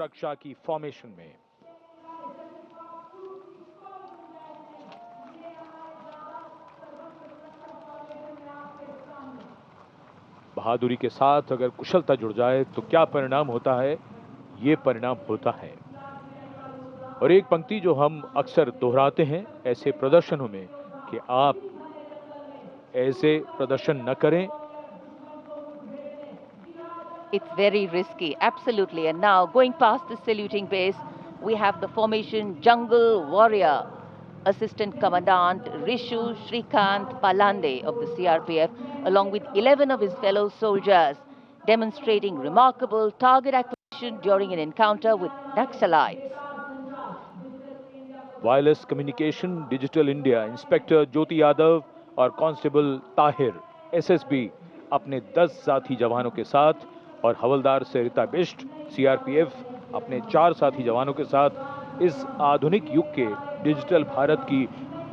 सुरक्षा की फॉर्मेशन में। बहादुरी के साथ अगर कुशलता जुड़ जाए तो क्या परिणाम होता है, ये परिणाम होता है। और एक पंक्ति जो हम अक्सर दोहराते हैं ऐसे प्रदर्शनों में कि आप ऐसे प्रदर्शन न करें। It's very risky, absolutely. And now, going past the saluting base, we have the formation Jungle Warrior. Assistant Commandant Rishu Shrikant Palande of the CRPF, along with 11 of his fellow soldiers, demonstrating remarkable target acquisition during an encounter with Naxalites. Wireless communication digital India inspector Jyoti Yadav और constable Tahir SSB अपने 10 साथी जवानों के साथ और हवलदार सरिता Bisht CRPF अपने 4 साथी जवानों के साथ इस आधुनिक युग के डिजिटल भारत की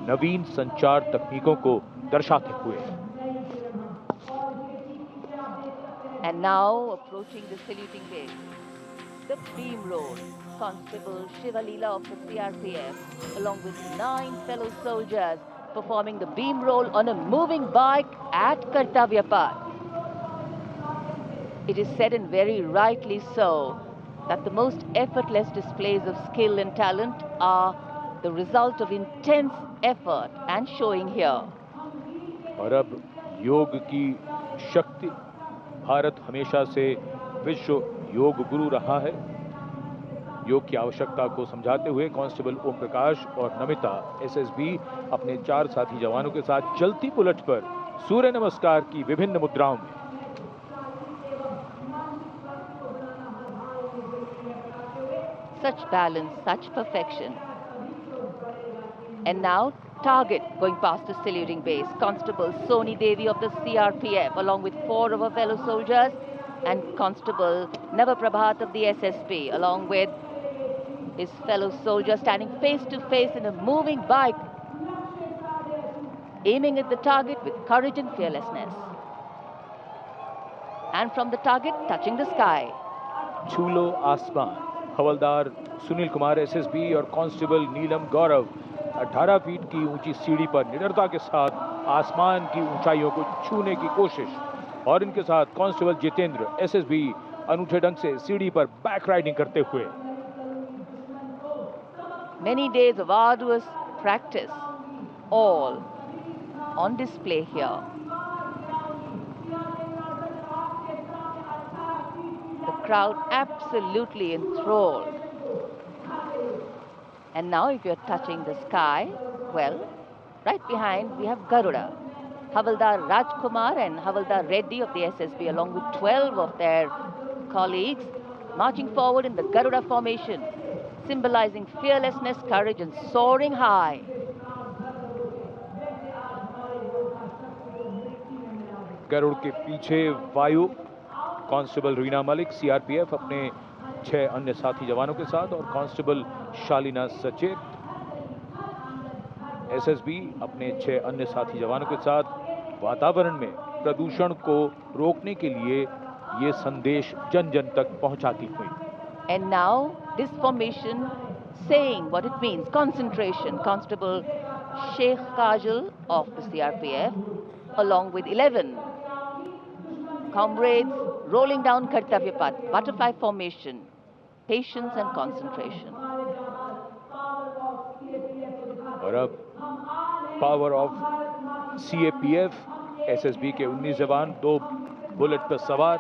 नवीन संचार तकनीकों को दर्शाते हुए। And now approaching the saluting base, the beam roll. Constable Shivalila of the CRPF, along with 9 fellow soldiers, performing the beam roll on a moving bike at Kartavya Path. It is said, and very rightly so, that the most effortless displays of skill and talent are the result of intense effort and showing here. और अब योग की शक्ति, भारत हमेशा से विश्व योग गुरु रहा है। योग की आवश्यकता को समझाते हुए कांस्टेबल ओम प्रकाश और नमिता एसएसबी अपने 4 साथी जवानों के साथ चलती बुलेट पर सूर्य नमस्कार की विभिन्न मुद्राओं में। Such balance, such perfection. And now, target going past the saluting base. Constable Soni Devi of the CRPF, along with 4 of her fellow soldiers, and Constable Navaprabhat of the SSP, along with his fellow soldiers, standing face to face in a moving bike, aiming at the target with courage and fearlessness. And from the target, touching the sky. छूलो आसमान। हवलदार Sunil Kumar SSB और constable नीलम गौरव 18 feet की ऊंची सीढ़ी पर निडरता के साथ आसमान की ऊंचाइयों को छूने की कोशिश, और इनके साथ कांस्टेबल जितेंद्र एसएसबी अनूठे ढंग से सीढ़ी पर बैक राइडिंग करते हुए। Many days of arduous practice, all on display here. The crowd absolutely enthralled. And now if you're touching the sky, well, right behind we have Garuda. Havaldar Rajkumar and Havaldar Reddy of the SSB, along with 12 of their colleagues, marching forward in the Garuda formation, symbolizing fearlessness, courage, and soaring high. Garuda के पीछे वायु constable Reena Malik CRPF अपने 6 अन्य साथी जवानों के साथ और कांस्टेबल शालिना सचेत एसएसबी अपने 6 अन्य साथी जवानों के साथ वातावरण में प्रदूषण को रोकने के लिए ये संदेश जन जन तक पहुंचाती हुई। And now this formation saying what it means, concentration. Constable Sheikh Kajal of the CRPF, along with 11 comrades, rolling down Kartavya Path, butterfly formation, patience and concentration. और अब पावर ऑफ सीएपीएफ एसएसबी के 19 जवान 2 bullet पर सवार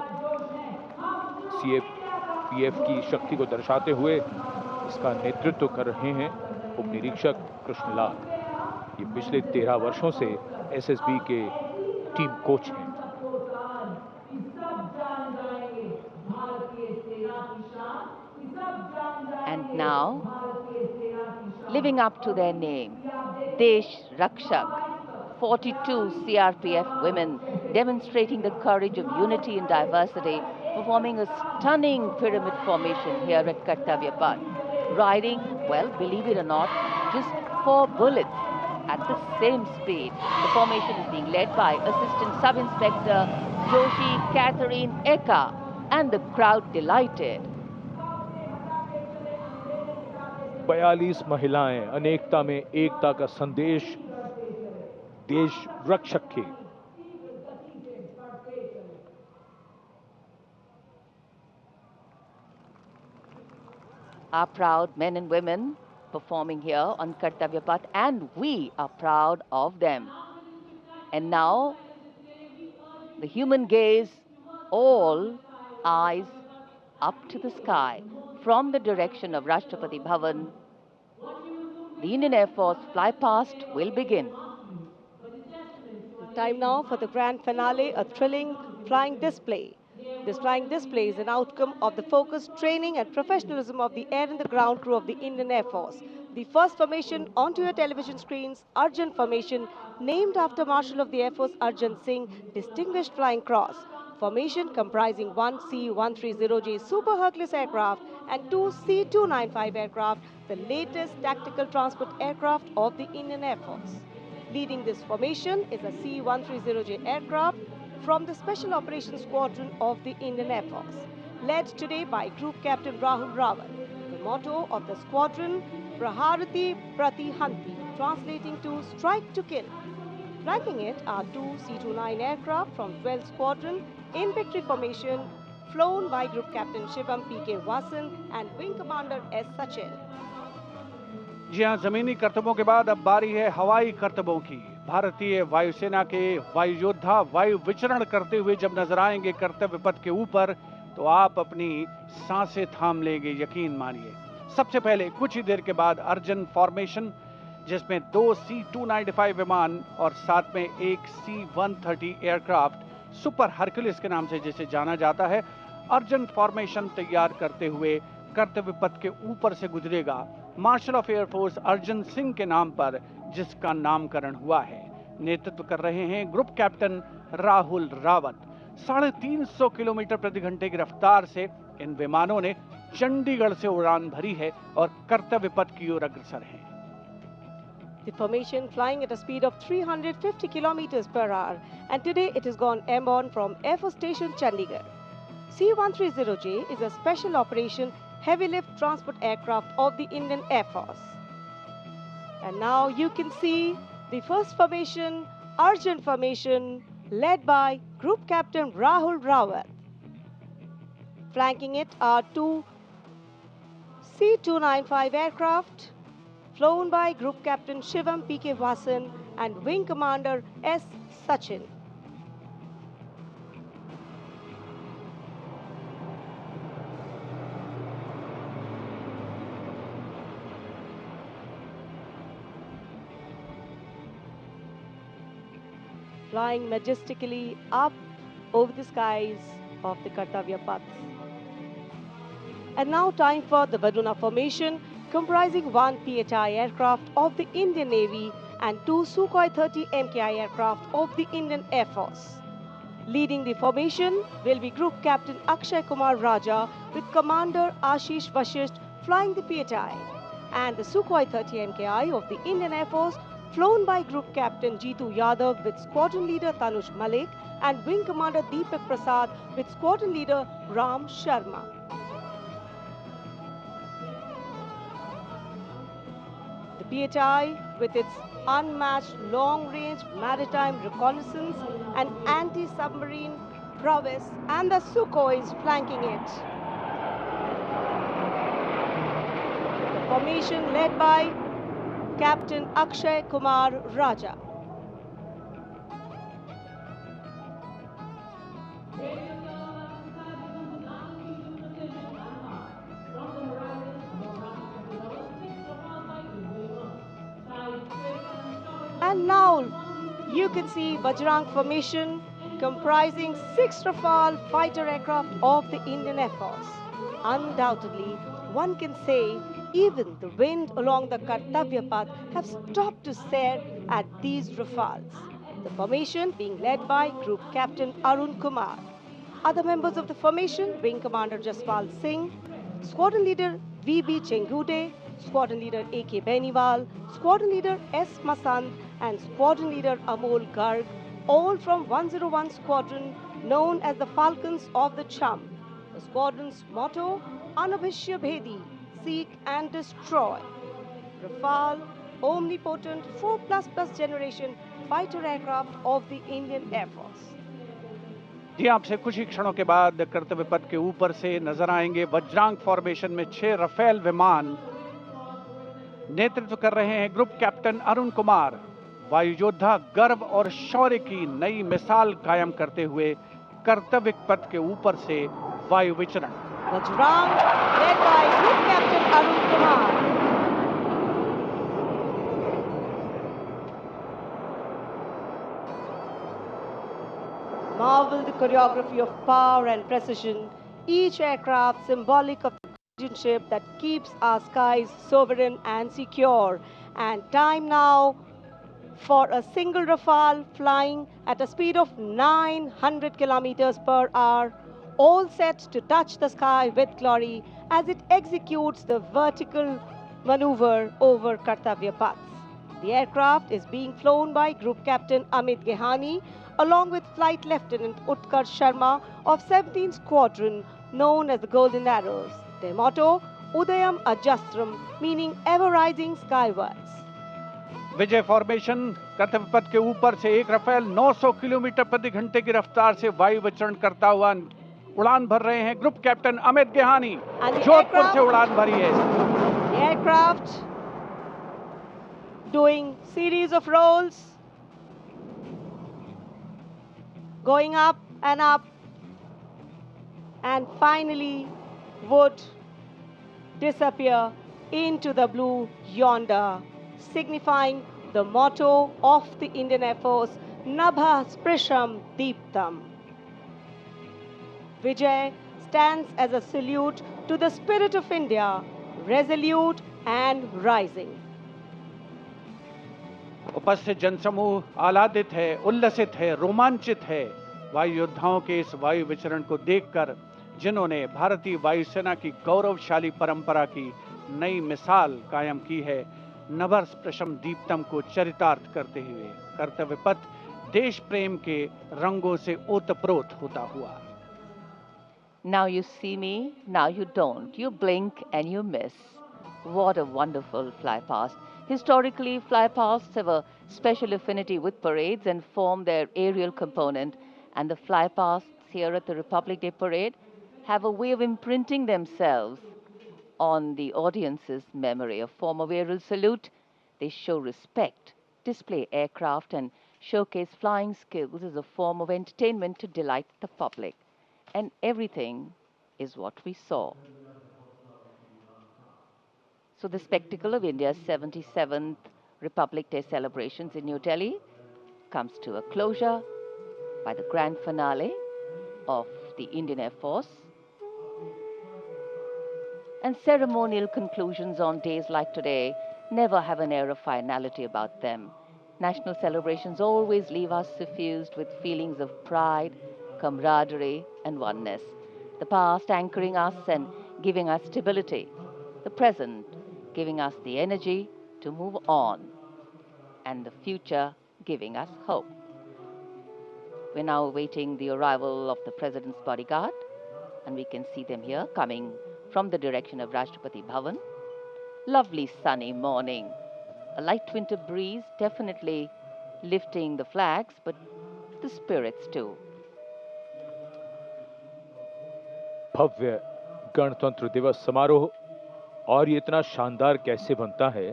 CAPF की शक्ति को दर्शाते हुए इसका नेतृत्व कर रहे हैं उप निरीक्षक कृष्णलाल। ये पिछले 13 वर्षों से एसएसबी के टीम कोच हैं। And now, living up to their name, Desh Rakshak, 42 CRPF women demonstrating the courage of unity and diversity, performing a stunning pyramid formation here at Kartavya Path, riding, well, believe it or not, just 4 bullets at the same speed. The formation is being led by Assistant Sub-Inspector Joshi Catherine Eka, and the crowd delighted. 42 महिलाएं अनेकता में एकता का संदेश देश रक्षक की। Our proud men and women performing here on Kartavya Path, and we are proud of them. And now, the human gaze, all eyes up to the sky from the direction of Rashtrapati Bhavan. The Indian Air Force fly past will begin. Time now for the grand finale, a thrilling flying display. This flying display is an outcome of the focused training and professionalism of the air and the ground crew of the Indian Air Force. The first formation onto your television screens, Arjun formation, named after Marshal of the Air Force Arjun Singh, Distinguished Flying Cross. Formation comprising one C-130J Super Hercules aircraft and two C-295 aircraft, the latest tactical transport aircraft of the Indian Air Force. Leading this formation is a C-130J aircraft from the Special Operations Squadron of the Indian Air Force, led today by Group Captain Rahul Rawat. The motto of the squadron, Praharati Pratihanti, translating to strike to kill. Flanking it are two C-29 aircraft from 12th Squadron in victory formation, flown by Group Captain Shivam P.K. Vasan and Wing Commander S. Sachin. जी हाँ, जमीनी करतबों के बाद अब बारी है हवाई करतबों की। भारतीय वायुसेना के वायु योद्धा वायु विचरण करते हुए जब नजर आएंगे कर्तव्य पथ के ऊपर, तो आप अपनी सांसें थाम लेंगे, यकीन मानिए। सबसे पहले कुछ ही देर के बाद अर्जन फॉर्मेशन, जिसमें दो C-295 विमान और साथ में एक C-130 एयरक्राफ्ट सुपर हरक्यूलिस के नाम से जिसे जाना जाता है, अर्जन फॉर्मेशन तैयार करते हुए कर्तव्य पथ के ऊपर से गुजरेगा। Marshal of air force Arjan Singh के नाम पर जिसका नामकरण हुआ है। नेतृत्व कर रहे हैं group captain Rahul Rawat. 350 kilometre प्रति घंटे की रफ्तार से इन विमानों ने चंडीगढ़ से उड़ान भरी है और कर्तव्य पथ की ओर अग्रसर हैं। The formation flying at a speed of 350 kilometers per hour, and today it has gone airborne from Air Force Station Chandigarh. C-130J is a special operation heavy lift transport aircraft of the Indian Air Force. And now you can see the first formation, Arjun formation, led by Group Captain Rahul Rawat. Flanking it are two C-295 aircraft, flown by Group Captain Shivam P.K. Vasan and Wing Commander S. Sachin. Flying majestically up over the skies of the Kartavya Path. And now time for the Varuna formation, comprising one PHI aircraft of the Indian Navy and two Sukhoi 30 MKI aircraft of the Indian Air Force. Leading the formation will be Group Captain Akshay Kumar Raja with Commander Ashish Vashisht flying the PHI, and the Sukhoi 30 MKI of the Indian Air Force flown by Group Captain Jeetu Yadav with Squadron Leader Tanush Malik and Wing Commander Deepak Prasad with Squadron Leader Ram Sharma. The PHI, with its unmatched long-range maritime reconnaissance and anti-submarine prowess, and the Sukhois flanking it. The formation led by Captain Akshay Kumar Raja. And now you can see Bajrang formation comprising 6 Rafale fighter aircraft of the Indian Air Force. Undoubtedly, one can say even the wind along the Kartavya Path have stopped to stare at these Rafales. The formation being led by Group Captain Arun Kumar. Other members of the formation, Wing Commander Jaspal Singh, Squadron Leader V.B. Chengude, Squadron Leader A.K. Beniwal, Squadron Leader S. Masand, and Squadron Leader Amol Garg, all from 101 Squadron known as the Falcons of the Cham. The squadron's motto, Anabhishya Bhedi, seek and destroy. Rafale, omnipotent 4++ generation fighter aircraft of the Indian Air Force. जी, आपसे कुछ ही क्षणों के बाद कर्तव्य पथ के ऊपर से नजर आएंगे वज्रांग फॉर्मेशन में 6 रफेल विमान। नेतृत्व कर रहे हैं ग्रुप कैप्टन अरुण कुमार। वायु योद्धा गर्व और शौर्य की नई मिसाल कायम करते हुए कर्तव्य पथ के ऊपर से वायु विचरण। Vajrang, led by Group Captain Arun Kumar. Marvel the choreography of power and precision, each aircraft symbolic of the guardianship that keeps our skies sovereign and secure. And time now for a single Rafale flying at a speed of 900 kilometers per hour, all set to touch the sky with glory as it executes the vertical maneuver over Kartavya Paths. The aircraft is being flown by Group Captain Amit Gehani along with Flight Lieutenant Utkarsh Sharma of 17th Squadron, known as the Golden Arrows. Their motto, Udayam Ajastram, meaning ever rising skywards. Vijay formation कर्तव्य पथ के ऊपर से एक Rafale 900 kilometre प्रति घंटे की रफ्तार से वायु विचरण करता हुआ उड़ान भर रहे हैं ग्रुप कैप्टन अमित गेहानी। जोधपुर से उड़ान भरी है। The aircraft doing series of rolls, going up, and finally would disappear into the blue yonder, signifying the motto of the Indian Air Force, Nabha Sprisham Deeptam. Vijay stands as a salute to the spirit of India, resolute and rising. उपस्थित जनसमूह आह्लादित है, उल्लसित है, रोमांचित है वायु योद्धाओं के इस वायु विचरण को देखकर, जिन्होंने भारतीय वायुसेना की गौरवशाली परंपरा की नई मिसाल कायम की है। नभः स्पृशम दीप्तम को चरितार्थ करते हुए कर्तव्य पथ देश प्रेम के रंगों से ओतप्रोत होता हुआ। Now you see me, now you don't. You blink and you miss. What a wonderful flypast. Historically, flypasts have a special affinity with parades and form their aerial component. And the flypasts here at the Republic Day Parade have a way of imprinting themselves on the audience's memory. A form of aerial salute, they show respect, display aircraft, and showcase flying skills as a form of entertainment to delight the public. And everything is what we saw. So the spectacle of India's 77th Republic Day celebrations in New Delhi comes to a closure by the grand finale of the Indian Air Force. And ceremonial conclusions on days like today never have an air of finality about them. National celebrations always leave us suffused with feelings of pride, camaraderie, and oneness. The past anchoring us and giving us stability. The present giving us the energy to move on. And the future giving us hope. We're now awaiting the arrival of the President's bodyguard, and we can see them here coming from the direction of Rashtrapati Bhavan. Lovely sunny morning. A light winter breeze definitely lifting the flags, but the spirits too. भव्य गणतंत्र दिवस समारोह, और ये इतना शानदार कैसे बनता है,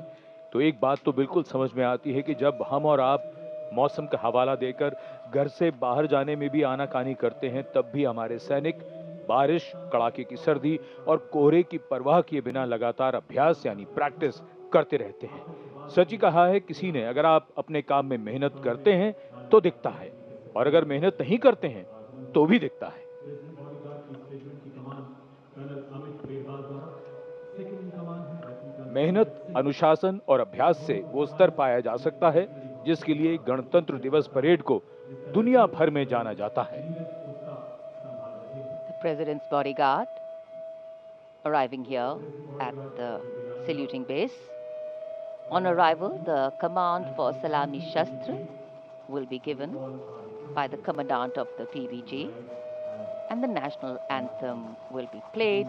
तो एक बात तो बिल्कुल समझ में आती है कि जब हम और आप मौसम का हवाला देकर घर से बाहर जाने में भी आनाकानी करते हैं, तब भी हमारे सैनिक बारिश, कड़ाके की सर्दी और कोहरे की परवाह किए बिना लगातार अभ्यास यानी प्रैक्टिस करते रहते हैं। सच ही कहा है किसी ने, अगर आप अपने काम में मेहनत करते हैं तो दिखता है, और अगर मेहनत नहीं करते हैं तो भी दिखता है। मेहनत, अनुशासन और अभ्यास से वो स्तर पाया जा सकता है जिसके लिए गणतंत्र दिवस परेड को दुनिया भर में जाना जाता है। The President's bodyguard arriving here at the saluting base. On arrival, the command for Salami Shastra will be given by the commandant of the PVG, and the national anthem will be played,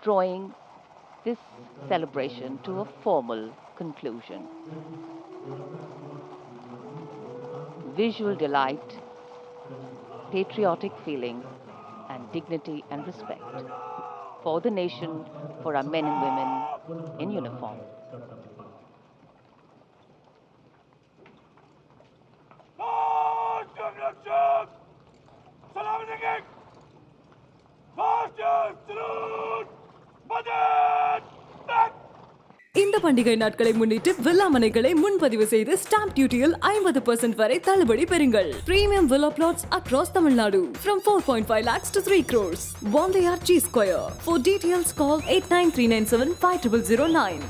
drawing this celebration to a formal conclusion. Visual delight, patriotic feeling, and dignity and respect for the nation, for our men and women in uniform. இந்த பண்டிகை நாட்களை முன்னிட்டு villa மனைகளை முன்பதிவு செய்து stamp டியூட்டியில் 50% வரை தள்ளுபடி பெறுங்கள். Premium villa plots across Tamil Nadu from 4.5 lakhs to 3 crores. One layer G Square. For details call 89397 5009.